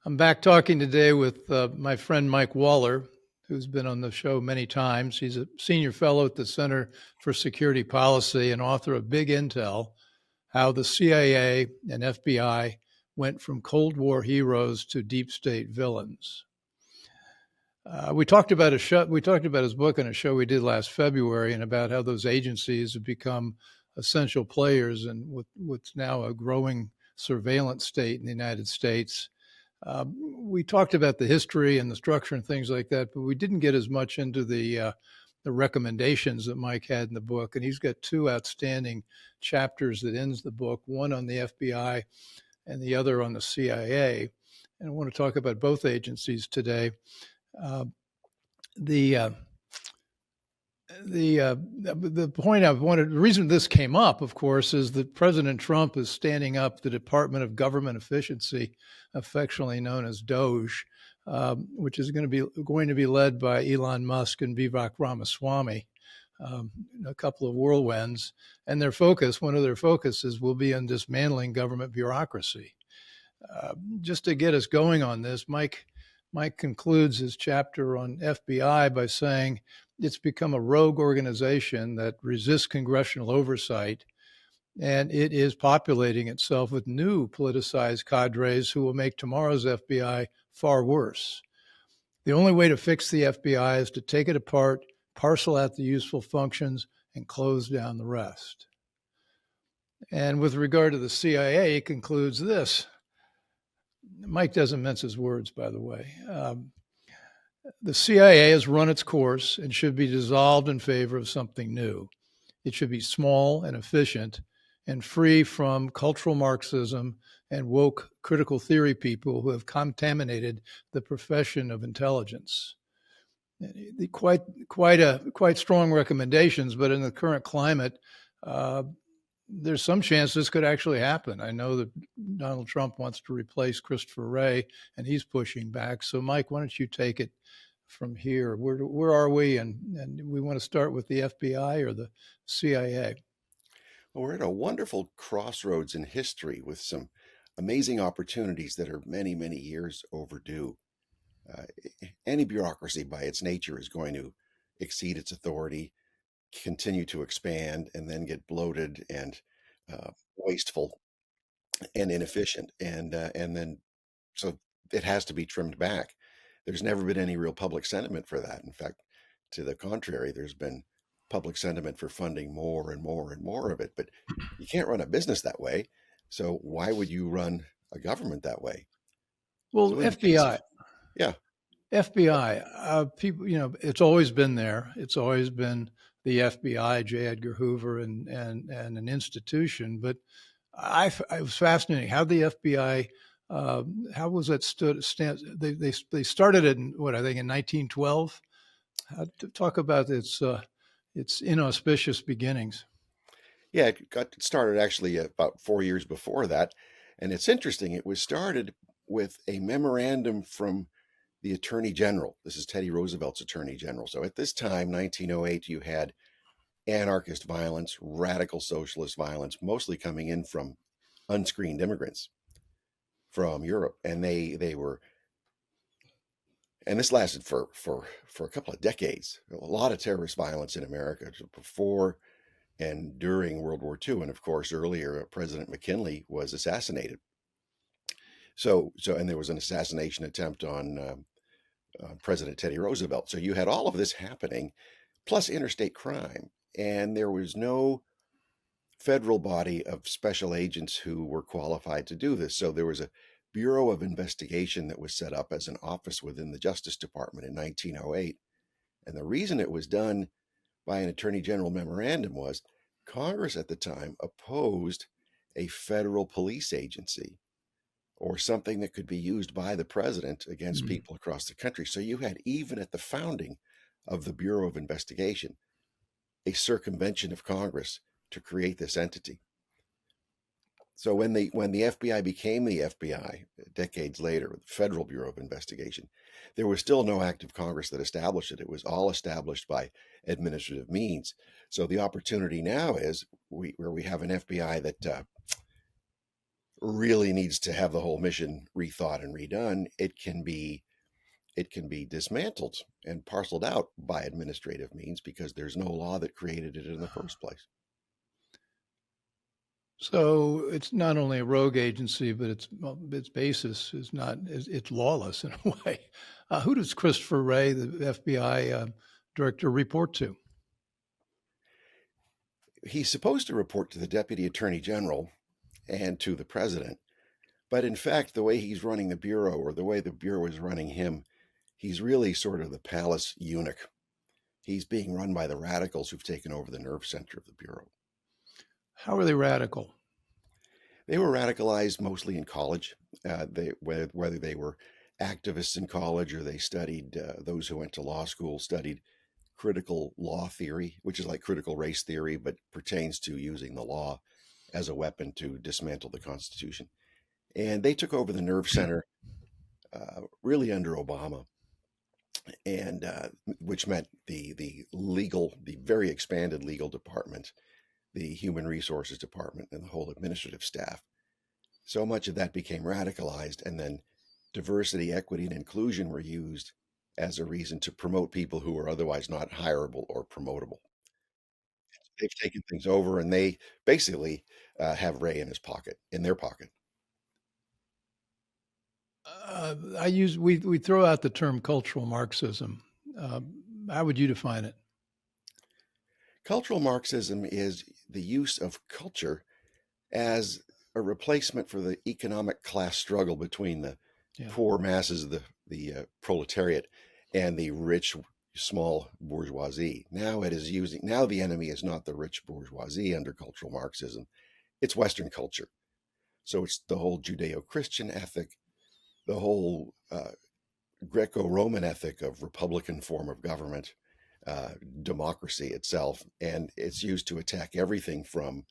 I'm back talking today with my friend Mike Waller, who's been on the show many times. He's a senior fellow at the Center for Security Policy and author of Big Intel: How the CIA and FBI Went from Cold War Heroes to Deep State Villains. We talked about his book on a show we did last February, and about how those agencies have become essential players in what's now a growing surveillance state in the United States. We talked about the history and the structure and things like that, but we didn't get as much into the recommendations that Mike had in the book. And he's got two outstanding chapters that ends the book, one on the FBI and the other on the CIA. And I want to talk about both agencies today. The point the reason this came up, of course, is that President Trump is standing up the Department of Government Efficiency, affectionately known as DOGE, which is going to be led by Elon Musk and Vivek Ramaswamy, a couple of whirlwinds. And one of their focuses will be on dismantling government bureaucracy. Just to get us going on this, Mike concludes his chapter on FBI by saying it's become a rogue organization that resists congressional oversight, and it is populating itself with new politicized cadres who will make tomorrow's FBI far worse. The only way to fix the FBI is to take it apart, parcel out the useful functions, and close down the rest. And with regard to the CIA, he concludes this. Mike doesn't mince his words, by the way. The CIA has run its course and should be dissolved in favor of something new. It should be small and efficient and free from cultural Marxism and woke critical theory people who have contaminated the profession of intelligence. Quite strong recommendations, but in the current climate, there's some chance this could actually happen. I know that Donald Trump wants to replace Christopher Wray, and he's pushing back. So, Mike, why don't you take it from here? Where are we? And we want to start with the FBI or the CIA? Well, we're at a wonderful crossroads in history with some amazing opportunities that are many, many years overdue. Any bureaucracy by its nature is going to exceed its authority, continue to expand, and then get bloated and wasteful and inefficient. And then so it has to be trimmed back. There's never been any real public sentiment for that. In fact, to the contrary, there's been public sentiment for funding more and more and more of it. But you can't run a business that way. So why would you run a government that way? Well, So FBI. Yeah. FBI, people, it's always been there. It's always been the FBI, J. Edgar Hoover, and an institution. But I was fascinating how the FBI, how was that they started it in what, I think in 1912. Talk about its inauspicious beginnings. Yeah, it got started actually about 4 years before that. And it's interesting. It was started with a memorandum from the Attorney General. This is Teddy Roosevelt's Attorney General. So at this time, 1908, you had anarchist violence, radical socialist violence, mostly coming in from unscreened immigrants from Europe. And they were, and this lasted for a couple of decades. A lot of terrorist violence in America before and during World War II. And of course, earlier, President McKinley was assassinated. And there was an assassination attempt on President Teddy Roosevelt. So you had all of this happening, plus interstate crime. And there was no federal body of special agents who were qualified to do this. So there was a Bureau of Investigation that was set up as an office within the Justice Department in 1908. And the reason it was done by an Attorney General memorandum was Congress at the time opposed a federal police agency or something that could be used by the president against people across the country. So you had, even at the founding of the Bureau of Investigation, a circumvention of Congress to create this entity. So when the FBI became the FBI decades later, the Federal Bureau of Investigation, there was still no act of Congress that established it. It was all established by administrative means. So the opportunity now is where we have an FBI that really needs to have the whole mission rethought and redone, it can be dismantled and parceled out by administrative means because there's no law that created it in the first place. So it's not only a rogue agency, but its basis is not it's lawless in a way. Who does Christopher Wray, the FBI director, report to? He's supposed to report to the deputy attorney general and to the president, but in fact, the way he's running the bureau or the way the bureau is running him, he's really sort of the palace eunuch. He's being run by the radicals who've taken over the nerve center of the bureau. How are they radical? They were radicalized mostly in college. Whether they were activists in college or they studied, those who went to law school studied critical law theory, which is like critical race theory, but pertains to using the law as a weapon to dismantle the Constitution. And they took over the nerve center really under Obama, and which meant the very expanded legal department, the human resources department, and the whole administrative staff. So much of that became radicalized, and then diversity, equity, and inclusion were used as a reason to promote people who were otherwise not hireable or promotable. They've taken things over, and they basically have Ray in their pocket. We throw out the term cultural Marxism. How would you define it? Cultural Marxism is the use of culture as a replacement for the economic class struggle between the Yeah. poor masses of the proletariat and the rich small bourgeoisie. Now the enemy is not the rich bourgeoisie under cultural Marxism, it's Western culture. So it's the whole Judeo-Christian ethic, the whole Greco-Roman ethic of Republican form of government, democracy itself, and it's used to attack everything from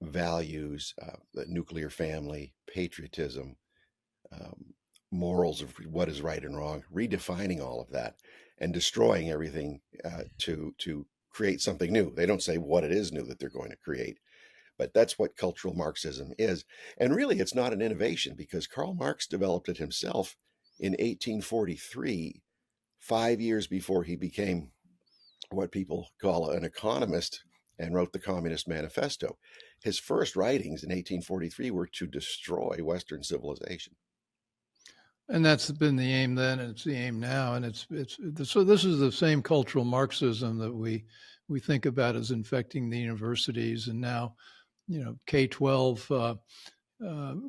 values, the nuclear family, patriotism, morals of what is right and wrong, redefining all of that and destroying everything to create something new. They don't say what it is new that they're going to create, but that's what cultural Marxism is. And really, it's not an innovation because Karl Marx developed it himself in 1843, 5 years before he became what people call an economist and wrote the Communist Manifesto. His first writings in 1843 were to destroy Western civilization. And that's been the aim then, and it's the aim now. And so this is the same cultural Marxism that we think about as infecting the universities, and now, K-12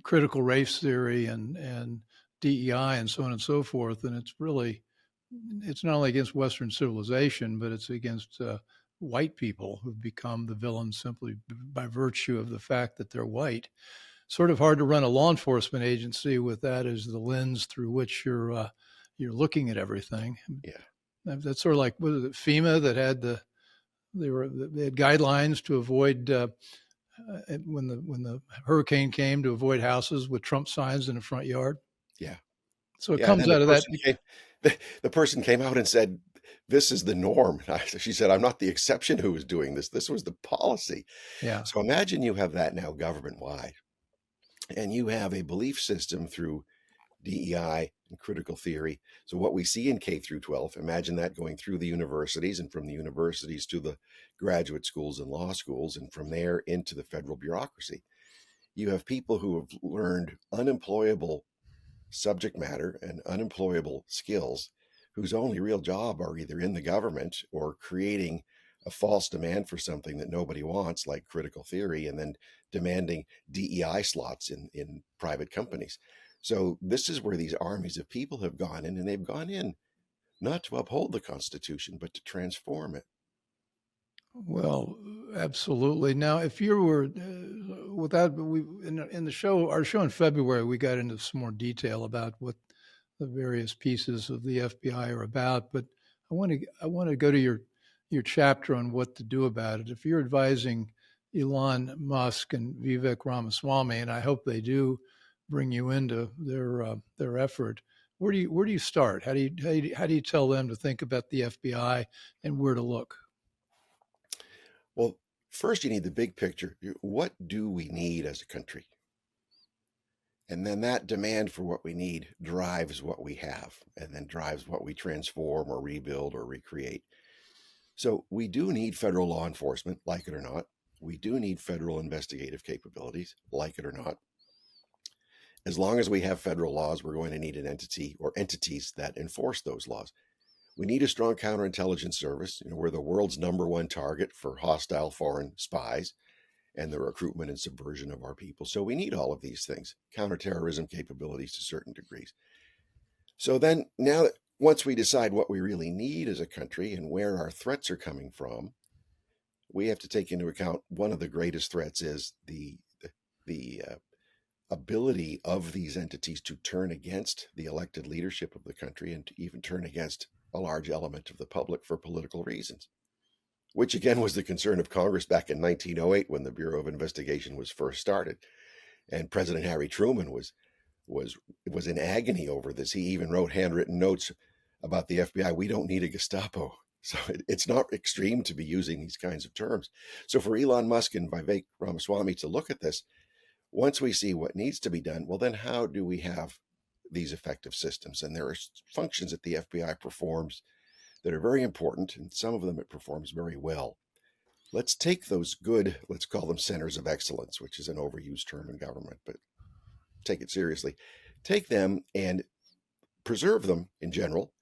critical race theory and DEI and so on and so forth. And it's not only against Western civilization, but it's against white people who've become the villains simply by virtue of the fact that they're white. Sort of hard to run a law enforcement agency with that as the lens through which you're looking at everything. Yeah. That's sort of like, what is it, FEMA that had they had guidelines to avoid when the hurricane came, to avoid houses with Trump signs in the front yard. Yeah. So it Yeah. And comes then out of that. the person came out and said, this is the norm. She said, I'm not the exception who was doing this. This was the policy. Yeah. So imagine you have that now government wide, and you have a belief system through DEI and critical theory. So what we see in K through 12, imagine that going through the universities and from the universities to the graduate schools and law schools, and from there into the federal bureaucracy. You have people who have learned unemployable subject matter and unemployable skills, whose only real job are either in the government or creating a false demand for something that nobody wants, like critical theory, and then demanding DEI slots in private companies. So this is where these armies of people have gone in, and they've gone in not to uphold the Constitution, but to transform it. Well, absolutely. Now, if you were without we in the show, our show in February, we got into some more detail about what the various pieces of the FBI are about. But I want to go to your chapter on what to do about it. If you're advising Elon Musk and Vivek Ramaswamy, and I hope they do bring you into their effort, where do you start? How do you tell them to think about the FBI and where to look? Well, first you need the big picture. What do we need as a country? And then that demand for what we need drives what we have, and then drives what we transform or rebuild or recreate. So we do need federal law enforcement, like it or not. We do need federal investigative capabilities, like it or not. As long as we have federal laws, we're going to need an entity or entities that enforce those laws. We need a strong counterintelligence service. We're the world's #1 target for hostile foreign spies and the recruitment and subversion of our people. So we need all of these things, counterterrorism capabilities to certain degrees. So then now that once we decide what we really need as a country and where our threats are coming from, we have to take into account one of the greatest threats is the ability of these entities to turn against the elected leadership of the country and to even turn against a large element of the public for political reasons, which again was the concern of Congress back in 1908 when the Bureau of Investigation was first started. And President Harry Truman was in agony over this. He even wrote handwritten notes about the FBI. We don't need a Gestapo. So it's not extreme to be using these kinds of terms. So for Elon Musk and Vivek Ramaswamy to look at this, once we see what needs to be done, well, then how do we have these effective systems? And there are functions that the FBI performs that are very important, and some of them it performs very well. Let's take those good, let's call them centers of excellence, which is an overused term in government, but take it seriously. Take them and preserve them in general,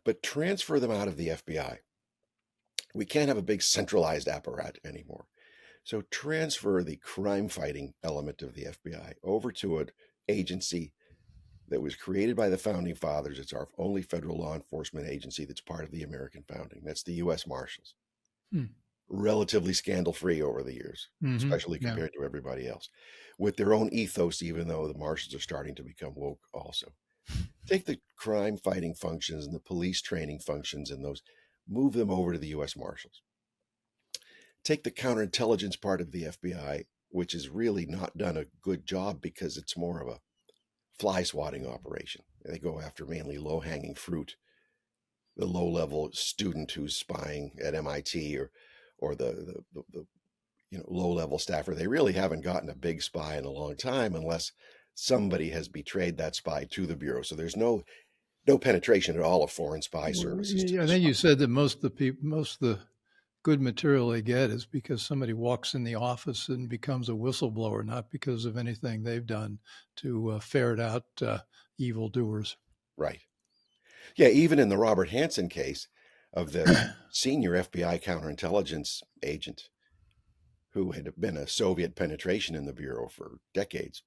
but transfer them out of the FBI. We can't have a big centralized apparatus anymore. So transfer the crime fighting element of the FBI over to an agency that was created by the founding fathers. It's our only federal law enforcement agency that's part of the American founding. That's the U.S. Marshals. Relatively scandal-free over the years, especially compared to everybody else, with their own ethos, even though the Marshals are starting to become woke also. Take the crime-fighting functions and the police training functions and those, move them over to the U.S. Marshals. Take the counterintelligence part of the FBI, which has really not done a good job because it's more of a fly swatting operation. They go after mainly low-hanging fruit, the low-level student who's spying at MIT or the low-level staffer. They really haven't gotten a big spy in a long time unless somebody has betrayed that spy to the Bureau. So there's no penetration at all of foreign spy services. I think you said that most of the good material they get is because somebody walks in the office and becomes a whistleblower, not because of anything they've done to ferret out evildoers. Right. Yeah, even in the Robert Hanssen case of the senior FBI counterintelligence agent who had been a Soviet penetration in the Bureau for decades,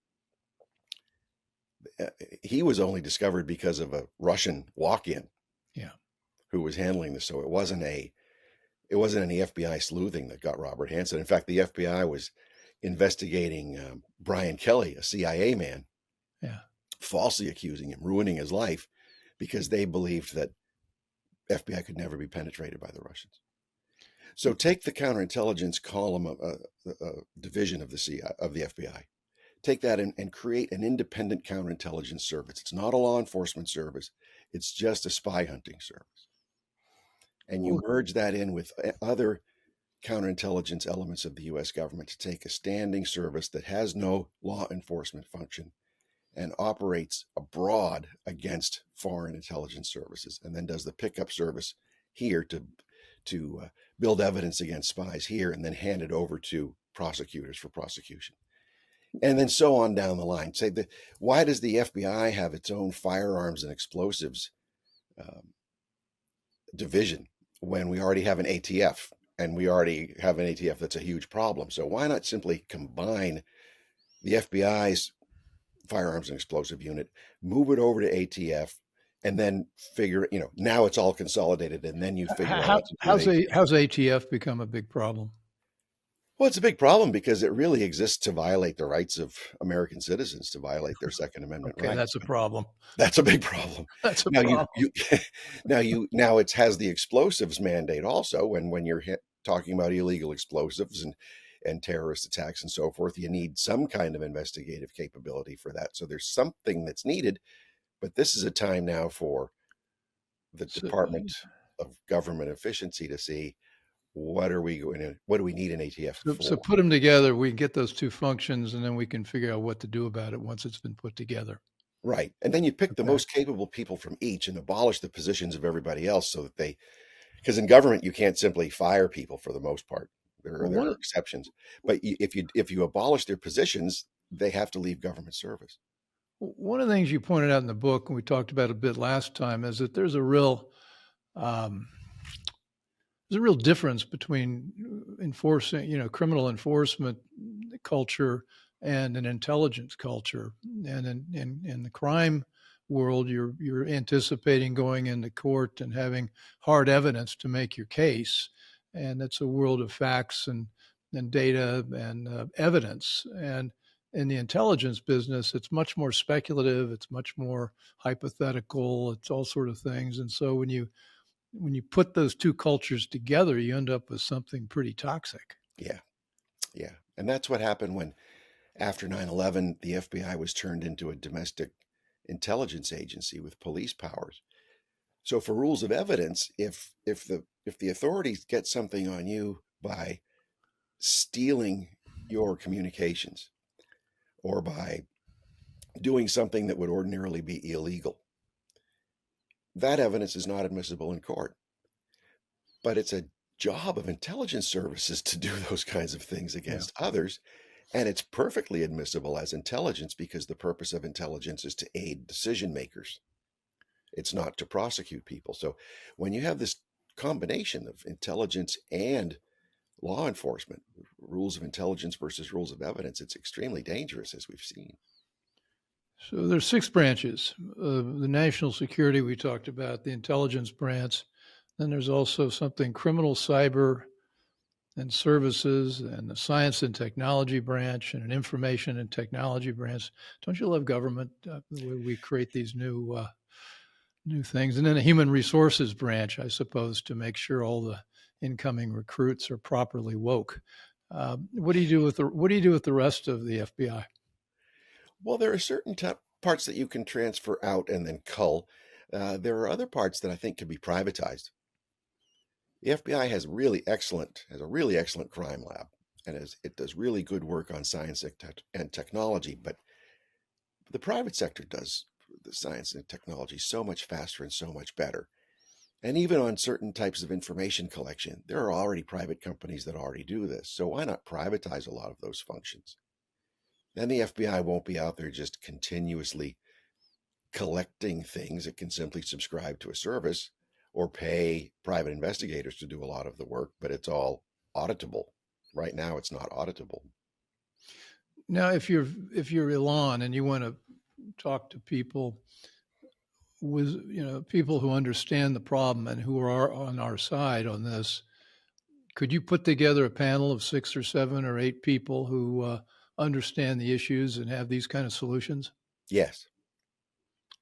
he was only discovered because of a Russian walk-in who was handling this. So it wasn't any FBI sleuthing that got Robert Hanssen. In fact, the FBI was investigating Brian Kelly, a CIA man, falsely accusing him, ruining his life, because they believed that FBI could never be penetrated by the Russians. So take the counterintelligence column, division of the FBI. Take that and create an independent counterintelligence service. It's not a law enforcement service. It's just a spy hunting service. And you merge that in with other counterintelligence elements of the U.S. government to take a standing service that has no law enforcement function and operates abroad against foreign intelligence services, and then does the pickup service here to build evidence against spies here, and then hand it over to prosecutors for prosecution. And then so on down the line. Why does the FBI have its own firearms and explosives division when we already have an ATF, and we already have an ATF that's a huge problem? So why not simply combine the FBI's firearms and explosive unit, move it over to ATF, and then figure, now it's all consolidated, and then you figure out how's ATF become a big problem? Well, it's a big problem because it really exists to violate the rights of American citizens, to violate their Second Amendment rights. That's a problem. That's a big problem. That's a problem. Now it has the explosives mandate also, and when you're talking about illegal explosives and terrorist attacks and so forth, you need some kind of investigative capability for that. So there's something that's needed, but this is a time now for the Department of Government Efficiency to see what do we need an ATF So for? put them together, we get those two functions, and then we can figure out what to do about it once it's been put together. Right. And then you pick the Okay. most capable people from each and abolish the positions of everybody else so that because in government, you can't simply fire people for the most part. Well, There are exceptions. But if you abolish their positions, they have to leave government service. one of the things you pointed out in the book, and we talked about a bit last time, is that um, there's a real difference between enforcing, criminal enforcement culture and an intelligence culture. And in the crime world, you're anticipating going into court and having hard evidence to make your case, and it's a world of facts and data and evidence. And in the intelligence business, it's much more speculative. It's much more hypothetical. It's all sort of things. And so when you put those two cultures together, you end up with something pretty toxic. Yeah. Yeah. And that's what happened when, after 9/11, the FBI was turned into a domestic intelligence agency with police powers. So for rules of evidence, if the authorities get something on you by stealing your communications or by doing something that would ordinarily be illegal, that evidence is not admissible in court. But it's a job of intelligence services to do those kinds of things Yeah. against others. And it's perfectly admissible as intelligence because the purpose of intelligence is to aid decision makers. It's not to prosecute people. So when you have this combination of intelligence and law enforcement, rules of intelligence versus rules of evidence, it's extremely dangerous, as we've seen. So there's six branches. The national security we talked about, the intelligence branch. Then there's also something criminal cyber and services, and the science and technology branch, and an information and technology branch. Don't you love government? The way we create these new things, and then a human resources branch, I suppose, to make sure all the incoming recruits are properly woke. What do you do with the rest of the FBI? Well, there are certain parts that you can transfer out and then cull. There are other parts that I think can be privatized. The FBI has a really excellent crime lab, and it does really good work on science and technology. But the private sector does the science and technology so much faster and so much better. And even on certain types of information collection, there are already private companies that already do this. So why not privatize a lot of those functions? Then the FBI won't be out there just continuously collecting things. It can simply subscribe to a service or pay private investigators to do a lot of the work, but it's all auditable. Right now, it's not auditable. Now, if you're Elon and you want to talk to people with people who understand the problem and who are on our side on this, could you put together a panel of 6 or 7 or 8 people who understand the issues and have these kind of solutions? Yes.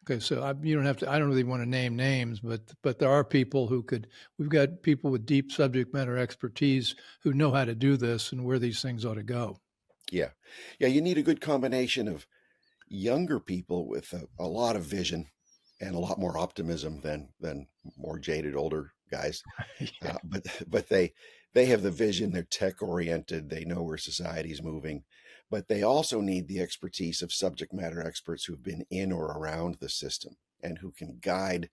Okay, so you don't have to. I don't really want to name names, but there are people who could. We've got people with deep subject matter expertise who know how to do this and where these things ought to go. Yeah. Yeah. You need a good combination of younger people with a lot of vision and a lot more optimism than more jaded older guys. Yeah. But they have the vision. They're tech oriented. They know where society's moving, but they also need the expertise of subject matter experts who've been in or around the system and who can guide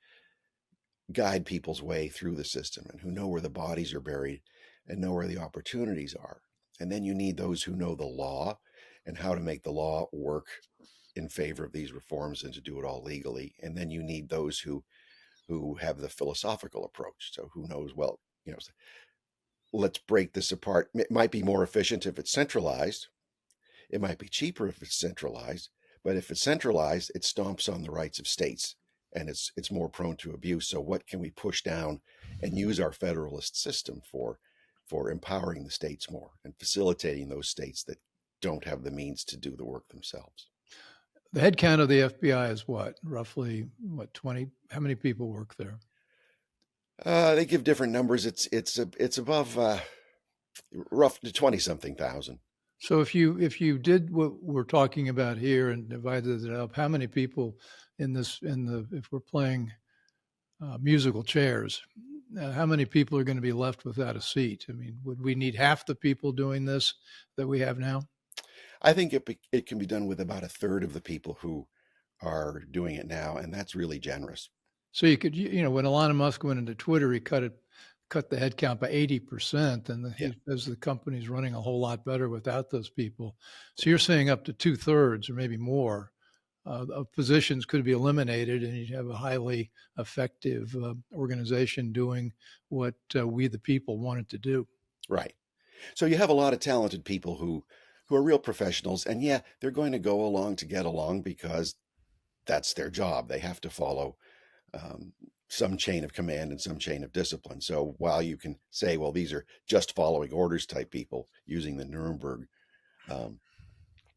people's way through the system and who know where the bodies are buried and know where the opportunities are. And then you need those who know the law and how to make the law work in favor of these reforms and to do it all legally. And then you need those who have the philosophical approach. So who knows, well, let's break this apart. It might be more efficient if it's centralized. It might be cheaper if it's centralized, but if it's centralized, it stomps on the rights of states and it's more prone to abuse. So what can we push down and use our federalist system for empowering the states more and facilitating those states that don't have the means to do the work themselves? The head count of the FBI is what? Roughly, 20? How many people work there? They give different numbers. It's above rough to 20 something thousand. So if you did what we're talking about here and divided it up, how many people if we're playing musical chairs, how many people are going to be left without a seat? I mean, would we need half the people doing this that we have now? I think it can be done with about a third of the people who are doing it now, and that's really generous. So you could, when Elon Musk went into Twitter, he cut the headcount by 80%, and Yeah, he says the company's running a whole lot better without those people. So you're saying up to 2/3 or maybe more of positions could be eliminated, and you'd have a highly effective organization doing what we the people wanted to do. right. So you have a lot of talented people who are real professionals, and yeah, they're going to go along to get along because that's their job. They have to follow um, some chain of command and some chain of discipline. So while you can say, well, these are just following orders type people using the Nuremberg um,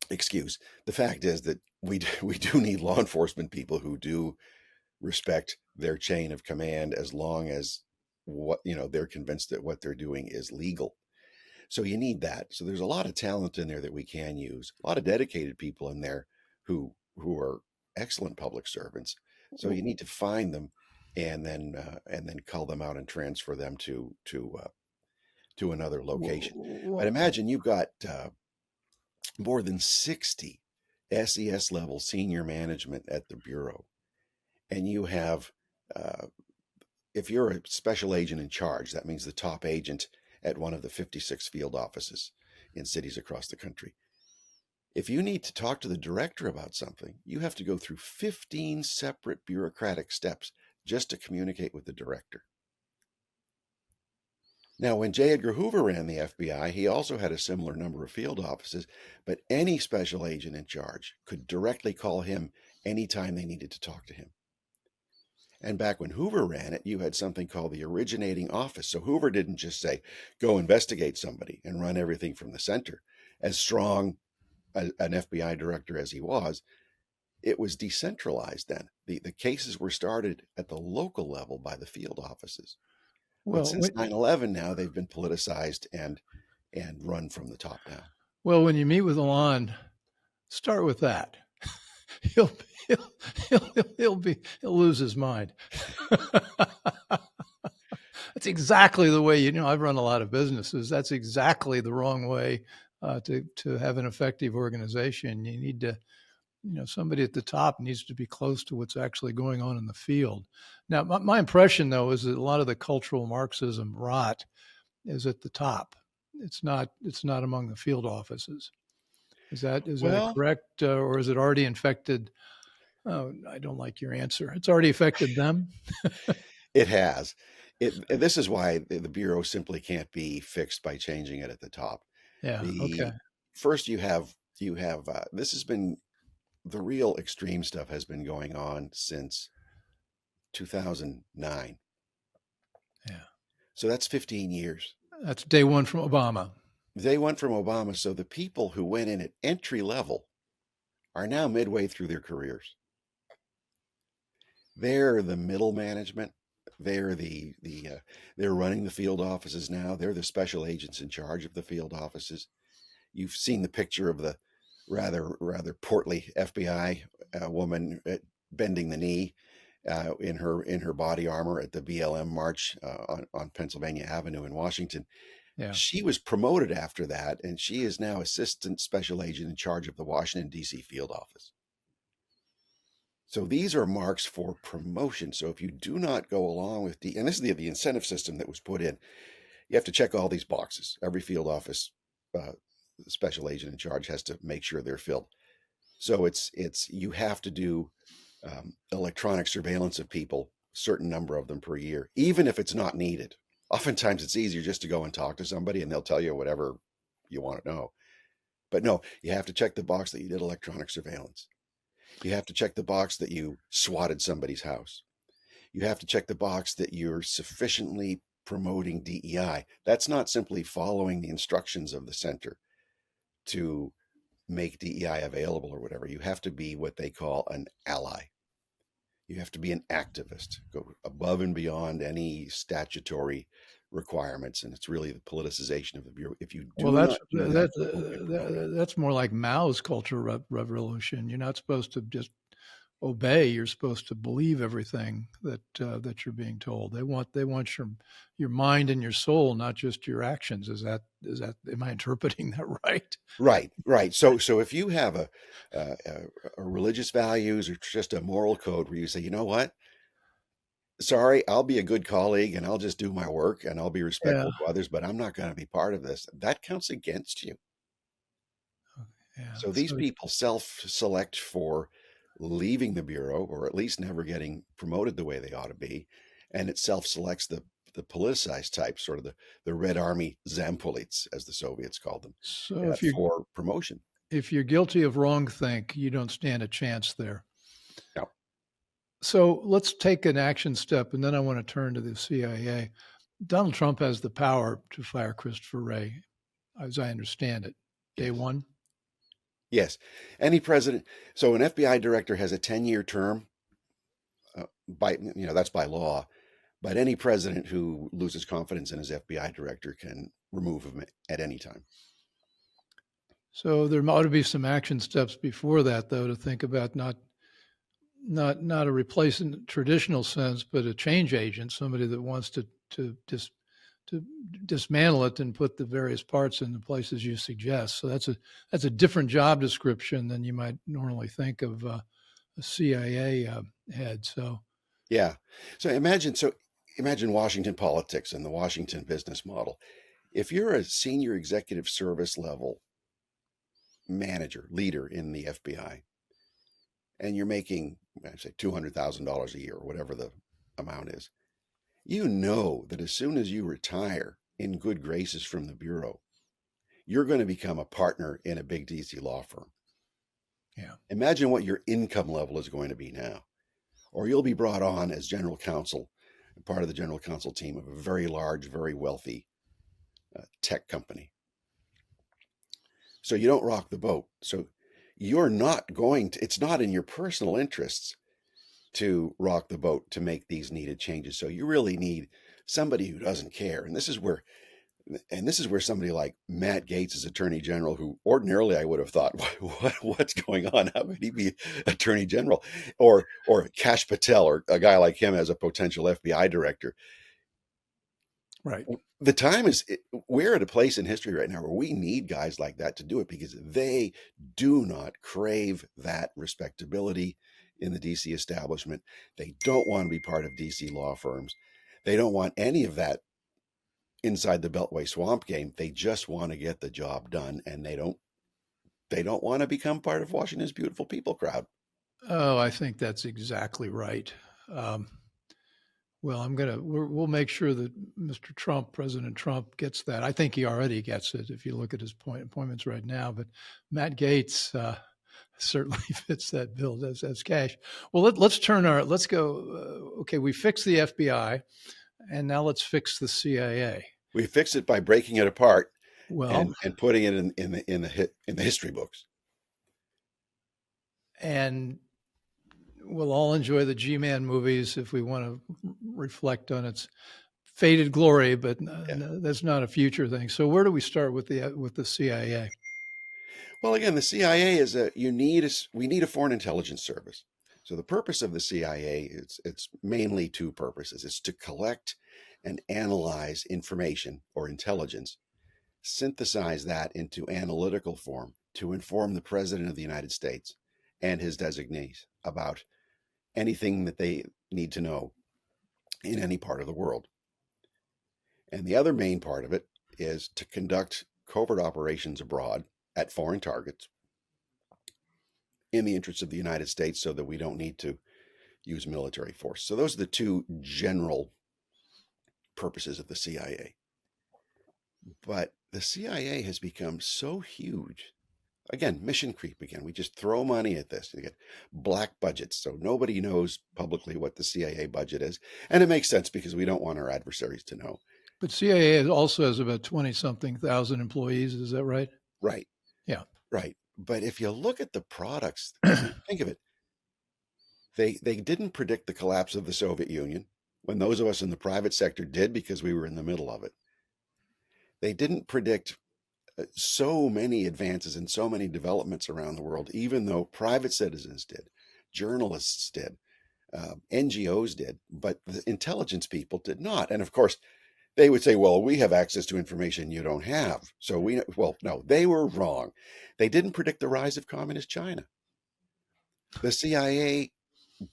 excuse, the fact is that we do need law enforcement people who do respect their chain of command as long as they're convinced that what they're doing is legal. So you need that. So there's a lot of talent in there that we can use, a lot of dedicated people in there who are excellent public servants. So you need to find them and then cull them out and transfer them to another location. But Well, imagine you've got more than 60 SES level senior management at the bureau, and you have if you're a special agent in charge, that means the top agent at one of the 56 field offices in cities across the country. If you need to talk to the director about something, you have to go through 15 separate bureaucratic steps just to communicate with the director. Now, when J. Edgar Hoover ran the FBI, he also had a similar number of field offices, but any special agent in charge could directly call him anytime they needed to talk to him. And back when Hoover ran it, you had something called the originating office. So Hoover didn't just say, go investigate somebody and run everything from the center. As strong an FBI director as he was, it was decentralized then. The cases were started at the local level by the field offices. But well, since 9/11 now, they've been politicized and run from the top down. well, when you meet with Elon, start with that. He'll he'll he'll lose his mind. That's exactly the way, I've run a lot of businesses. That's exactly the wrong way to have an effective organization. You need to, somebody at the top needs to be close to what's actually going on in the field. Now, my impression though is that a lot of the cultural Marxism rot is at the top. It's not among the field offices. Is that Well, correct, or is it already infected? Oh, I don't like your answer. It's already affected them. it has. This is why the bureau simply can't be fixed by changing it at the top. Yeah. Okay. The first you have this has been the real extreme stuff has been going on since 2009. Yeah. So that's 15 years. That's day one from Obama. They went from Obama. So the people who went in at entry level are now midway through their careers. They're the middle management. They're they're running the field offices now. They're the special agents in charge of the field offices. You've seen the picture of the rather portly FBI woman bending the knee in her body armor at the BLM march on Pennsylvania Avenue in Washington. Yeah. She was promoted after that, and she is now assistant special agent in charge of the Washington D.C. field office. So these are marks for promotion. So if you do not go along with and this is the incentive system that was put in, you have to check all these boxes. Every field office uh, special agent in charge has to make sure they're filled. So it's you have to do electronic surveillance of people, certain number of them per year, even if it's not needed. Oftentimes it's easier just to go and talk to somebody and they'll tell you whatever you want to know. But no, you have to check the box that you did electronic surveillance. You have to check the box that you swatted somebody's house. You have to check the box that you're sufficiently promoting DEI. That's not simply following the instructions of the center to make DEI available or whatever. You have to be what they call an ally. You have to be an activist, go above and beyond any statutory requirements. And it's really the politicization of the Bureau. If you Well, do that's not do that, that's you won't get promoted. that's more like Mao's cultural revolution. You're not supposed to just obey. You're supposed to believe everything that you're being told. They want your mind and your soul, not just your actions. Is that am I interpreting that right? Right, right. So if you have a religious values or just a moral code where you say, you know what, sorry, I'll be a good colleague and I'll just do my work and I'll be Yeah, respectful to others, but I'm not going to be part of this. That counts against you. yeah. So these So people self-select for leaving the bureau or at least never getting promoted the way they ought to be, and it self-selects the politicized type, sort of the Red Army Zampolits, as the Soviets called them, so if you're for promotion. if you're guilty of wrongthink, you don't stand a chance there. Now, So let's take an action step, and then I want to turn to the CIA. Donald Trump has the power to fire Christopher Wray, as I understand it. Day yes, one. yes, any president. So an FBI director has a 10-year term. That's by law. But any president who loses confidence in his FBI director can remove him at any time. So there ought to be some action steps before that, though, to think about not a replacement traditional sense, but a change agent, somebody that wants to dismantle it and put the various parts in the places you suggest. So that's a different job description than you might normally think of a CIA head. So Yeah. So imagine Washington politics and the Washington business model. If you're a senior executive service level manager, leader in the FBI, and you're making, I say, $200,000 a year, or whatever the amount is, you know that as soon as you retire in good graces from the bureau, you're going to become a partner in a big DC law firm. yeah. Imagine what your income level is going to be now. Or you'll be brought on as general counsel, part of the general counsel team of a very large, very wealthy tech company. So you don't rock the boat. So you're not going to, it's not in your personal interests to rock the boat to make these needed changes. So you really need somebody who doesn't care. And this is where somebody like Matt Gaetz is Attorney General, who ordinarily I would have thought, what's going on? How could he be Attorney General? Or Kash Patel, or a guy like him as a potential FBI director. Right. The time is, we're at a place in history right now where we need guys like that to do it, because they do not crave that respectability in the DC establishment. They don't want to be part of DC law firms. They don't want any of that inside the Beltway swamp game. They just want to get the job done, and they don't want to become part of Washington's beautiful people crowd. Oh, I think that's exactly right. Um, well, we'll make sure that Mr. Trump, President Trump, gets that. I think he already gets it if you look at his appointments right now. But Matt Gaetz certainly fits that bill as cash. Well, let's go. Okay, we fixed the FBI, and now let's fix the CIA. We fix it by breaking it apart Well, and putting it in the history books. and we'll all enjoy the G-Man movies if we want to reflect on its faded glory, but Yeah. that's not a future thing. So where do we start with the CIA? Well, again, the CIA is we need a foreign intelligence service. So the purpose of the CIA is, it's mainly two purposes. It's to collect and analyze information or intelligence, synthesize that into analytical form to inform the President of the United States and his designees about anything that they need to know in any part of the world. And the other main part of it is to conduct covert operations abroad at foreign targets in the interests of the United States, so that we don't need to use military force. So those are the two general purposes of the CIA. But the CIA has become so huge. Again, mission creep again. We just throw money at this. You get black budgets. So nobody knows publicly what the CIA budget is. And it makes sense, because we don't want our adversaries to know. But CIA also has about 20 something thousand employees. Is that right? Right, Yeah. right. But if you look at the products, I mean, think of it. They didn't predict the collapse of the Soviet Union, when those of us in the private sector did, because we were in the middle of it. They didn't predict so many advances and so many developments around the world, even though private citizens did. journalists did, NGOs did, but the intelligence people did not. And of course, they would say, well, we have access to information you don't have. So well, no, they were wrong. They didn't predict the rise of communist China. The CIA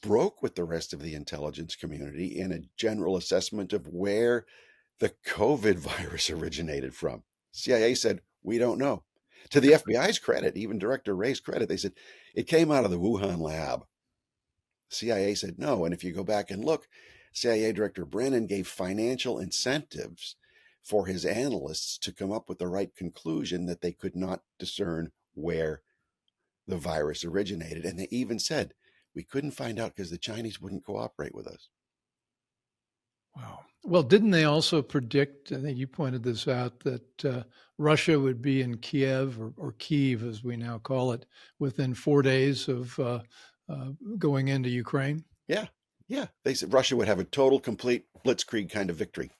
broke with the rest of the intelligence community in a general assessment of where the COVID virus originated from. CIA said, we don't know. To the FBI's credit, even Director Wray's credit, they said, it came out of the Wuhan lab. CIA said no. And if you go back and look, CIA Director Brennan gave financial incentives for his analysts to come up with the right conclusion that they could not discern where the virus originated. And they even said, we couldn't find out because the Chinese wouldn't cooperate with us. Wow. Well, didn't they also predict, I think you pointed this out, that Russia would be in Kiev or Kyiv, as we now call it, within 4 days of going into Ukraine? Yeah. Yeah. They said Russia would have a total, complete blitzkrieg kind of victory.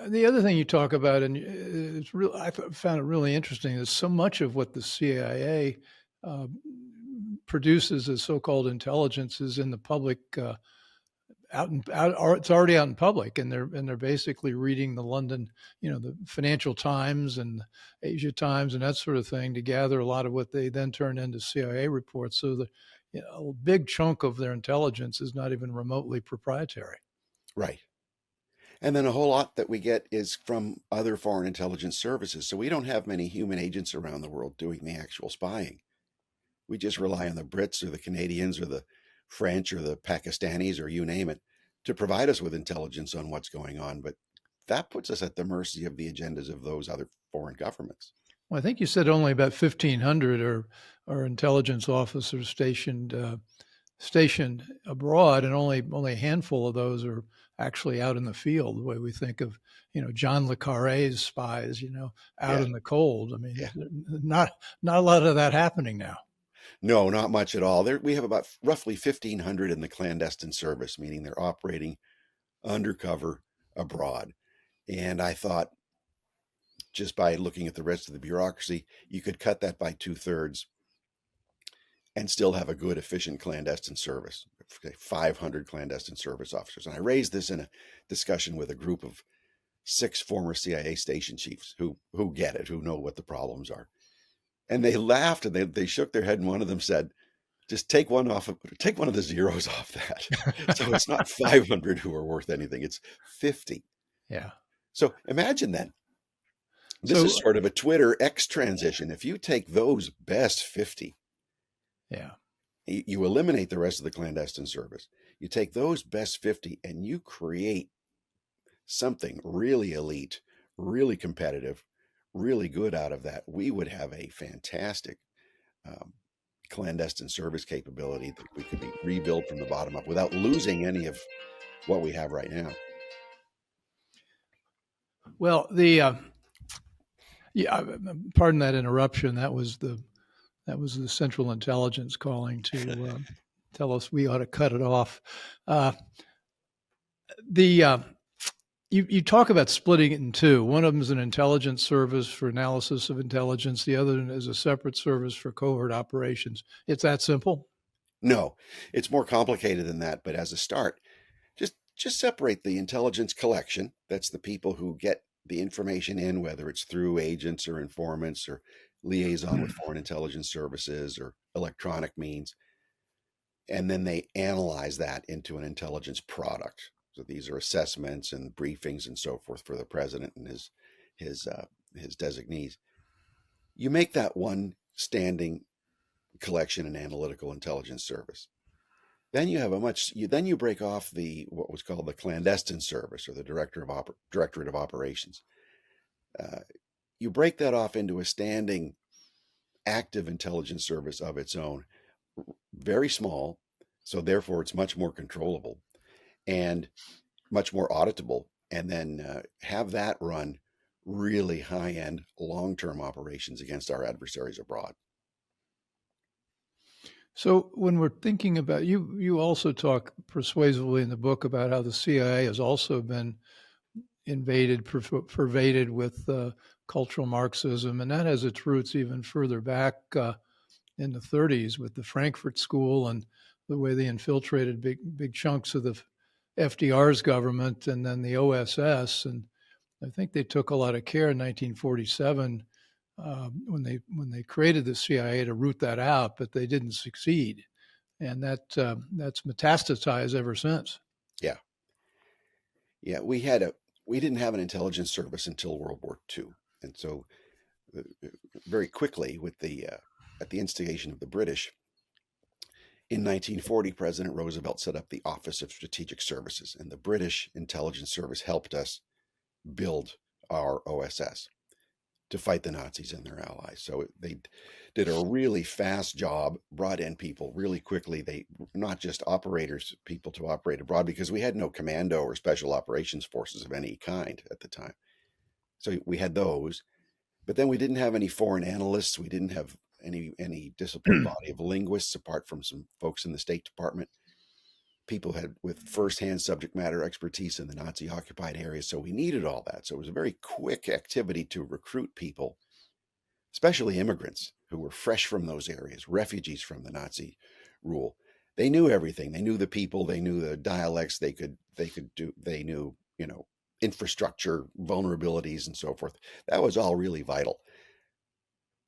The other thing you talk about, and it's real, I found it really interesting, is so much of what the CIA produces as so-called intelligence is in the public, it's already out in public, and they're basically reading the London, the Financial Times and Asia Times and that sort of thing to gather a lot of what they then turn into CIA reports. So a big chunk of their intelligence is not even remotely proprietary. Right. And then a whole lot that we get is from other foreign intelligence services. So we don't have many human agents around the world doing the actual spying. We just rely on the Brits or the Canadians or the French or the Pakistanis or you name it to provide us with intelligence on what's going on. But that puts us at the mercy of the agendas of those other foreign governments. Well, I think you said only about 1,500 are intelligence officers stationed abroad, and only a handful of those are actually out in the field. The way we think of, John le Carré's spies, out in the cold. I mean, not a lot of that happening now. No, not much at all. We have about roughly 1,500 in the clandestine service, meaning they're operating undercover abroad. And I thought, just by looking at the rest of the bureaucracy, you could cut that by 2/3 and still have a good, efficient clandestine service, 500 clandestine service officers. And I raised this in a discussion with a group of 6 former CIA station chiefs who get it, who know what the problems are. And they laughed and they shook their head, and one of them said, just take one of the zeros off that. So it's not 500 who are worth anything, it's 50. Yeah. So imagine then. This is sort of a Twitter X transition. If you take those best 50, you eliminate the rest of the clandestine service. You take those best 50 and you create something really elite, really competitive, really good out of that. We would have a fantastic clandestine service capability that we could be rebuilt from the bottom up without losing any of what we have right now. Well, pardon that interruption. That was the Central Intelligence calling to tell us we ought to cut it off. You talk about splitting it in two. One of them is an intelligence service for analysis of intelligence. The other is a separate service for covert operations. It's that simple? No, it's more complicated than that. But as a start, just separate the intelligence collection. That's the people who get the information in, whether it's through agents or informants or liaison with foreign intelligence services or electronic means. And then they analyze that into an intelligence product. So these are assessments and briefings and so forth for the president and his designees. You make that one standing collection and analytical intelligence service. Then you have then you break off what was called the clandestine service or the Directorate of Operations. You break that off into a standing active intelligence service of its own, very small, so therefore it's much more controllable and much more auditable, and then have that run really high-end, long-term operations against our adversaries abroad. So when we're thinking about, you also talk persuasively in the book about how the CIA has also been pervaded with cultural Marxism, and that has its roots even further back in the 30s with the Frankfurt School and the way they infiltrated big chunks of the FDR's government and then the OSS. And I think they took a lot of care in 1947 when they created the CIA to root that out, but they didn't succeed, and that's metastasized ever since. Yeah. Yeah. We didn't have an intelligence service until World War II. And so very quickly at the instigation of the British, in 1940, President Roosevelt set up the Office of Strategic Services, and the British intelligence service helped us build our OSS to fight the Nazis and their allies. So they did a really fast job, brought in people really quickly. They not just operators, people to operate abroad, because we had no commando or special operations forces of any kind at the time. So we had those, but then we didn't have any foreign analysts. We didn't have any disciplined body of linguists apart from some folks in the State Department. People had with firsthand subject matter expertise in the Nazi occupied areas. So we needed all that. So it was a very quick activity to recruit people, especially immigrants who were fresh from those areas, refugees from the Nazi rule. They knew everything. They knew the people, they knew the dialects, they knew, infrastructure, vulnerabilities, and so forth. That was all really vital.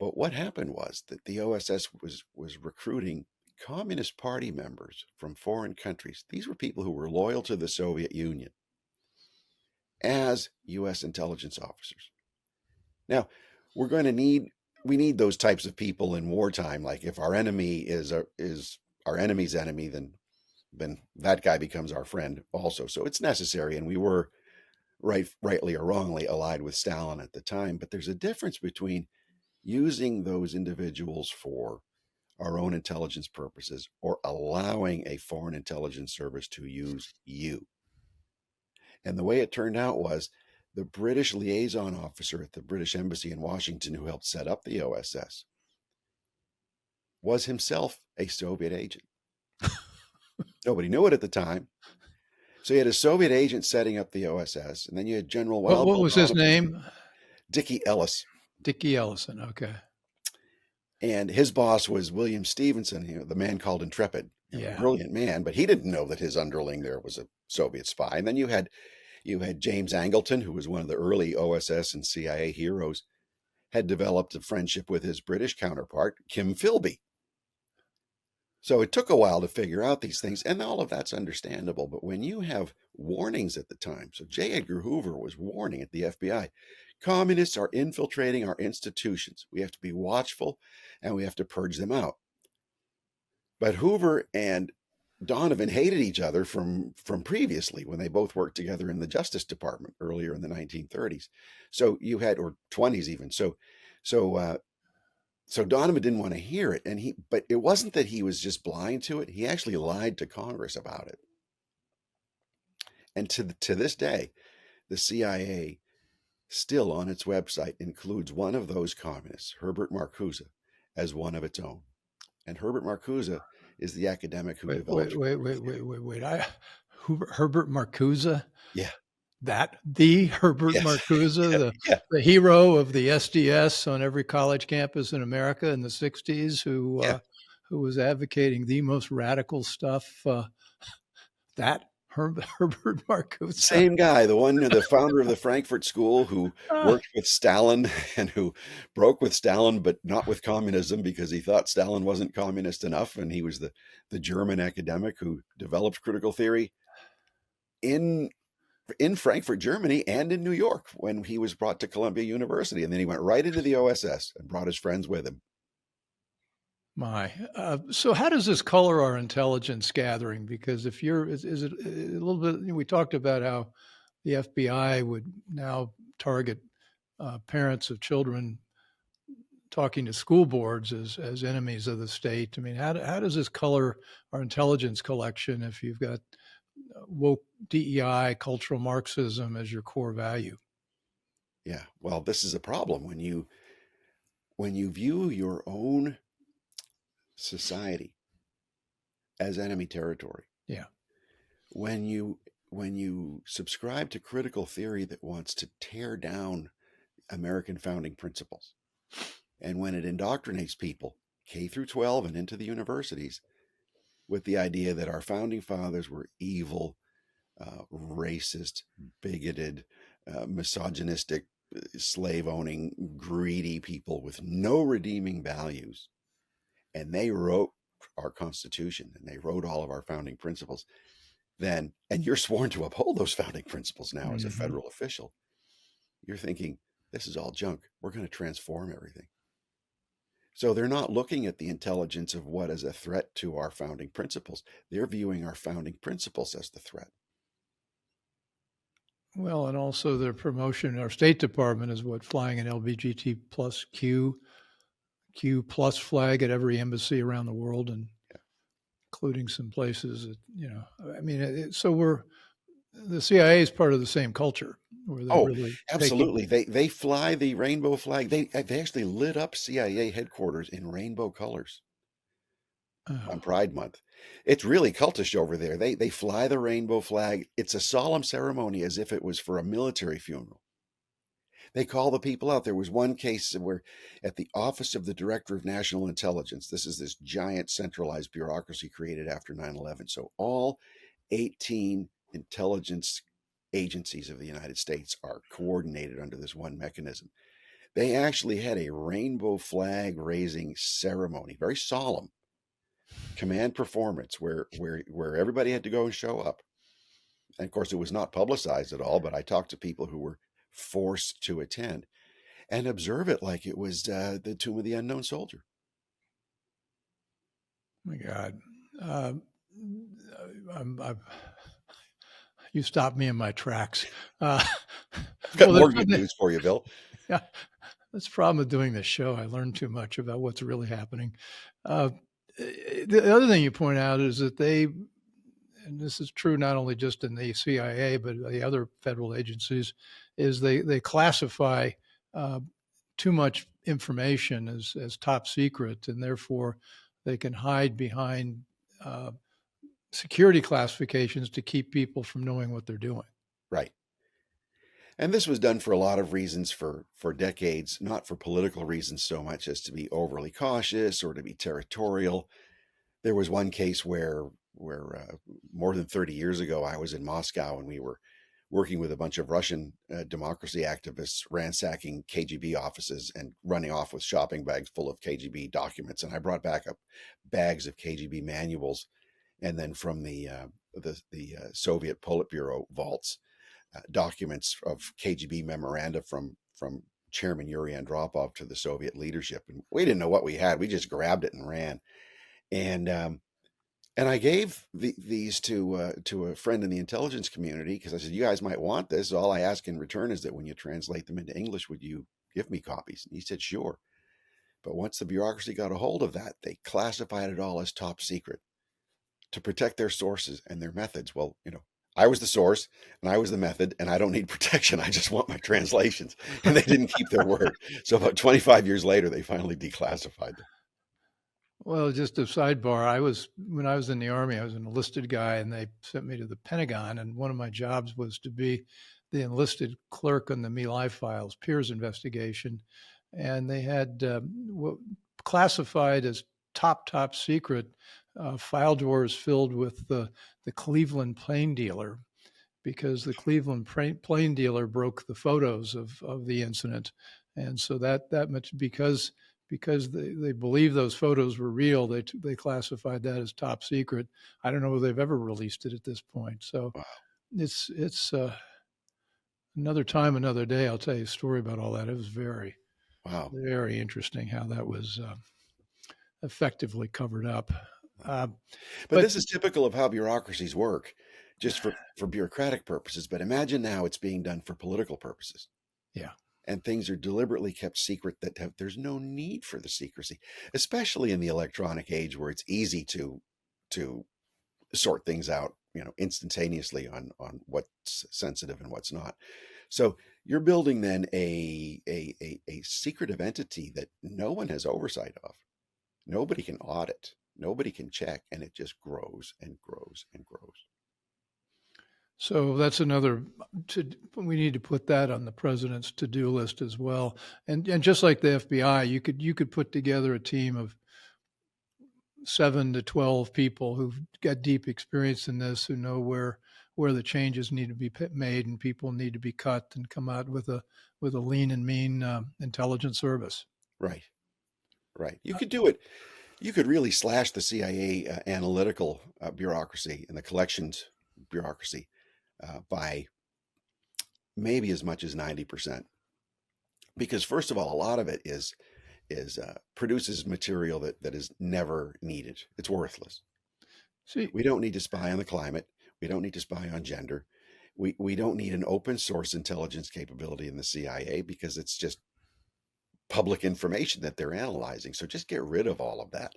But what happened was that the OSS was recruiting Communist Party members from foreign countries. These were people who were loyal to the Soviet Union as U.S. intelligence officers. Now, we need those types of people in wartime. Like if our enemy is our enemy's enemy, then that guy becomes our friend also. So it's necessary, and we were rightly or wrongly allied with Stalin at the time. But there's a difference between using those individuals for our own intelligence purposes or allowing a foreign intelligence service to use you. And the way it turned out was the British liaison officer at the British Embassy in Washington, who helped set up the OSS, was himself a Soviet agent. Nobody knew it at the time. So you had a Soviet agent setting up the OSS, and then you had General What Wild Bill was his Donovan, name? Dickie Ellis. Dickie Ellison. Okay. And his boss was William Stevenson, the man called Intrepid. Yeah. Brilliant man, but he didn't know that his underling there was a Soviet spy. And then you had James Angleton, who was one of the early OSS and CIA heroes, had developed a friendship with his British counterpart, Kim Philby. So it took a while to figure out these things, and all of that's understandable. But when you have warnings at the time, so J. Edgar Hoover was warning at the FBI, communists are infiltrating our institutions. We have to be watchful, and we have to purge them out. But Hoover and Donovan hated each other from previously when they both worked together in the Justice Department earlier in the 1930s. So you had, or 20s even. So Donovan didn't want to hear it, but it wasn't that he was just blind to it. He actually lied to Congress about it. And to this day, the CIA still on its website includes one of those communists, Herbert Marcuse, as one of its own. And Herbert Marcuse is the academic who developed. Wait. Herbert Marcuse? Yeah. The Herbert Yes. Marcuse, Yeah. the hero of the SDS on every college campus in America in the 60s, who was advocating the most radical stuff. Herbert Marcuse. Same guy, the founder of the Frankfurt School, who worked with Stalin and who broke with Stalin, but not with communism, because he thought Stalin wasn't communist enough. And he was the German academic who developed critical theory in Frankfurt, Germany, and in New York when he was brought to Columbia University. And then he went right into the OSS and brought his friends with him. So how does this color our intelligence gathering? Because is it a little bit, we talked about how the FBI would now target parents of children talking to school boards as enemies of the state. I mean, how does this color our intelligence collection if you've got woke DEI, cultural Marxism as your core value? Yeah, well, this is a problem when you view your own society as enemy territory. Yeah. When you subscribe to critical theory that wants to tear down American founding principles, and when it indoctrinates people K through 12 and into the universities, with the idea that our founding fathers were evil, racist, bigoted, misogynistic, slave owning, greedy people with no redeeming values. And they wrote our Constitution and they wrote all of our founding principles. Then, and you're sworn to uphold those founding principles now as a Mm-hmm. federal official, you're thinking, this is all junk. We're going to transform everything. So they're not looking at the intelligence of what is a threat to our founding principles. They're viewing our founding principles as the threat. Well, and also their promotion, our State Department is what, flying an LGBT plus Q plus flag at every embassy around the world, and including some places that, I mean, the CIA is part of the same culture where they Oh, really taking. absolutely. They fly the rainbow flag. They actually lit up CIA headquarters in rainbow colors on Oh, Pride Month. It's really cultish over there. They fly the rainbow flag. It's a solemn ceremony as if it was for a military funeral. They call the people out. There was one case where at the Office of the Director of National Intelligence, this is this giant centralized bureaucracy created after 9/11. So all 18 intelligence agencies of the United States are coordinated under this one mechanism. They actually had a rainbow flag raising ceremony, very solemn command performance where everybody had to go and show up. And of course, it was not publicized at all, but I talked to people who were forced to attend and observe it like it was the Tomb of the Unknown Soldier. my God. I'm, you stopped me in my tracks. I've got Well, more good news for you, Bill. yeah, that's the problem with doing this show. I learned too much about what's really happening. Uh, the other thing you point out is that and this is true not only just in the CIA but the other federal agencies, is they classify uh, too much information as top secret, and therefore they can hide behind uh, security classifications to keep people from knowing what they're doing. Right. And this was done for a lot of reasons for decades, not for political reasons so much as to be overly cautious or to be territorial. There was one case where more than 30 years ago, I was in Moscow and we were working with a bunch of Russian democracy activists ransacking KGB offices and running off with shopping bags full of KGB documents. And I brought back up bags of KGB manuals, and then from the Soviet Politburo vaults, documents of KGB memoranda from Chairman Yuri Andropov to the Soviet leadership. And we didn't know what we had. We just grabbed it and ran. And and I gave these to a friend in the intelligence community because I said, you guys might want this. All I ask in return is that when you translate them into English, would you give me copies? And he said, sure. But once the bureaucracy got a hold of that, they classified it all as top secret to protect their sources and their methods. Well, I was the source and I was the method, and I don't need protection. I just want my translations. And they didn't keep their word. So about 25 years later, they finally declassified them. Well, just a sidebar. When I was in the Army, I was an enlisted guy, and they sent me to the Pentagon. And one of my jobs was to be the enlisted clerk on the My Lai files, Piers investigation. And they had classified as top secret file drawers filled with the Cleveland plane dealer, because the Cleveland plane dealer broke the photos of the incident. And so that much, because they believe those photos were real, they classified that as top secret. I don't know if they've ever released it at this point. So Wow. it's another time, another day. I'll tell you a story about all that. It was very, Wow. very interesting how that was effectively covered up. Uh, But but this is typical of how bureaucracies work, just for bureaucratic purposes. But imagine now it's being done for political purposes. yeah. And things are deliberately kept secret there's no need for the secrecy, especially in the electronic age where it's easy to sort things out, instantaneously on what's sensitive and what's not. So you're building then a secretive entity that no one has oversight of. Nobody can audit, nobody can check, and it just grows and grows and grows. So that's another. We need to put that on the president's to-do list as well. And just like the FBI, you could put together a team of 7 to 12 people who've got deep experience in this, who know where the changes need to be made and people need to be cut, and come out with a lean and mean intelligence service. Right. Right. You could do it. You could really slash the CIA analytical bureaucracy and the collections bureaucracy by maybe as much as 90%. Because first of all, a lot of it is produces material that is never needed. It's worthless. See, We don't need to spy on the climate. We don't need to spy on gender. We don't need an open source intelligence capability in the CIA because it's just public information that they're analyzing. So just get rid of all of that.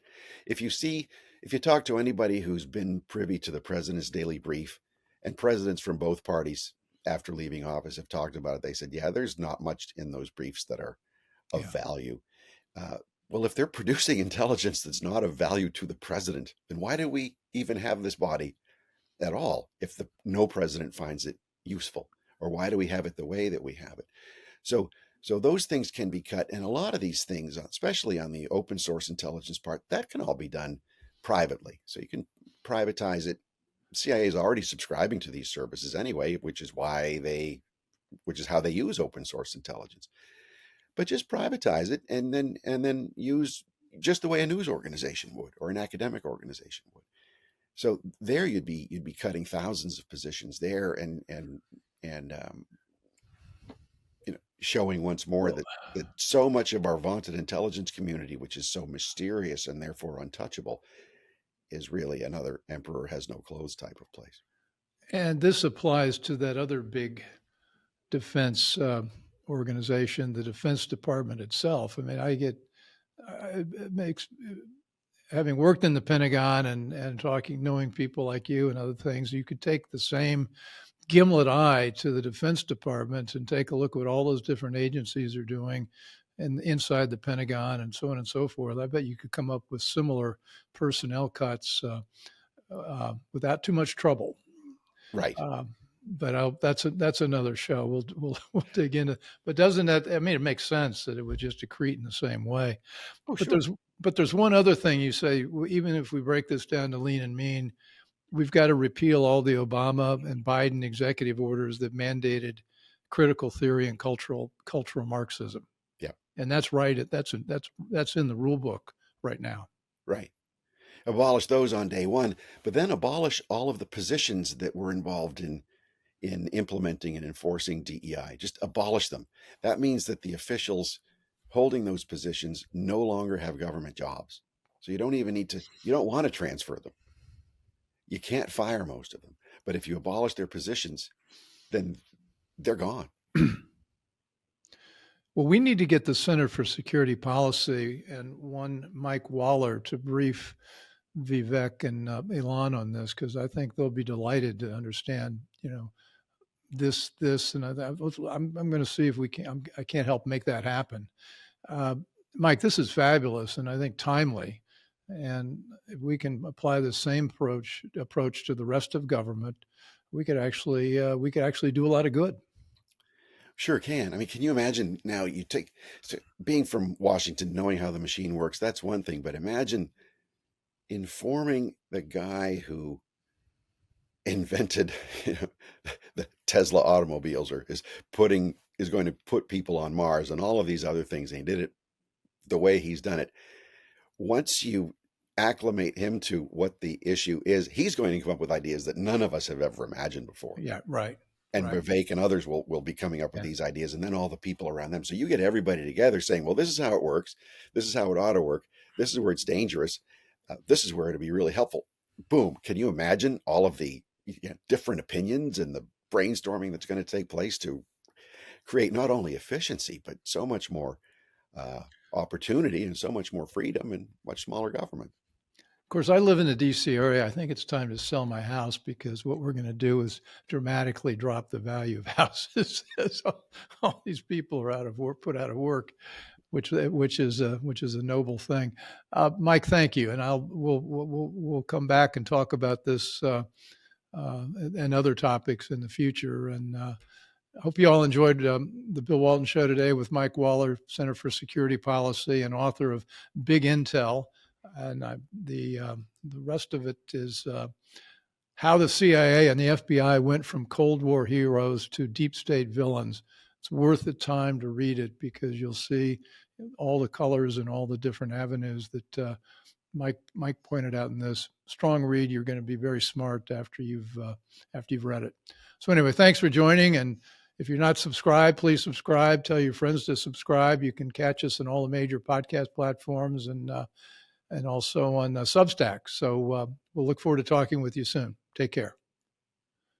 If you talk to anybody who's been privy to the president's daily brief, and presidents from both parties after leaving office have talked about it, they said, yeah, there's not much in those briefs that are of yeah. value. Well, if they're producing intelligence that's not of value to the president, then why do we even have this body at all if no president finds it useful? Or why do we have it the way that we have it? So those things can be cut. And a lot of these things, especially on the open source intelligence part, that can all be done privately. So you can privatize it. CIA is already subscribing to these services anyway, which is how they use open source intelligence. But just privatize it and then use just the way a news organization would or an academic organization would. So there you'd be cutting thousands of positions there and showing once more Well, that so much of our vaunted intelligence community, which is so mysterious and therefore untouchable, is really another emperor has no clothes type of place. and this applies to that other big defense organization, the Defense Department itself. I mean, it makes, having worked in the Pentagon and knowing people like you and other things, you could take the same gimlet eye to the Defense Department and take a look at what all those different agencies are doing and inside the Pentagon and so on and so forth. I bet you could come up with similar personnel cuts without too much trouble. Right. But that's another show. We'll dig into. But doesn't that? I mean, it makes sense that it would just accrete in the same way. Oh, But sure. there's one other thing you say. Even if we break this down to lean and mean, we've got to repeal all the Obama and Biden executive orders that mandated critical theory and cultural Marxism. Yeah. And that's right. That's in the rule book right now. Right. Abolish those on day one, but then abolish all of the positions that were involved in implementing and enforcing DEI. Just abolish them. That means that the officials holding those positions no longer have government jobs. So you don't want to transfer them. You can't fire most of them. But if you abolish their positions, then they're gone. Well, we need to get the Center for Security Policy and one Mike Waller to brief Vivek and Elon on this, because I think they'll be delighted to understand, this, and I'm going to see if we can. I can't help make that happen. Mike, this is fabulous and I think timely. And if we can apply the same approach to the rest of government, we could actually do a lot of good. Sure can. I mean, can you imagine now being from Washington, knowing how the machine works, that's one thing, but imagine informing the guy who invented the Tesla automobiles or is going to put people on Mars and all of these other things. And he did it the way he's done it. Once you acclimate him to what the issue is, he's going to come up with ideas that none of us have ever imagined before. Yeah, right. And right. Vivek and others will be coming up with these ideas, and then all the people around them. So you get everybody together saying, well, this is how it works. This is how it ought to work. This is where it's dangerous. This is where it'll be really helpful. Boom. Can you imagine all of the different opinions and the brainstorming that's going to take place to create not only efficiency, but so much more opportunity and so much more freedom and much smaller government? Of course, I live in the DC area. I think it's time to sell my house, because what we're going to do is dramatically drop the value of houses as all these people are put out of work, which is a noble thing. Mike, thank you, and we'll come back and talk about this and other topics in the future. And I hope you all enjoyed the Bill Walton Show today with Mike Waller, Center for Security Policy and author of Big Intel, And the rest of it is how the CIA and the FBI went from Cold War heroes to deep state villains. It's worth the time to read it because you'll see all the colors and all the different avenues that Mike pointed out in this. Strong read. You're going to be very smart after you've read it. So anyway, thanks for joining. And if you're not subscribed, please subscribe. Tell your friends to subscribe. You can catch us on all the major podcast platforms and also on Substack. So we'll look forward to talking with you soon. Take care.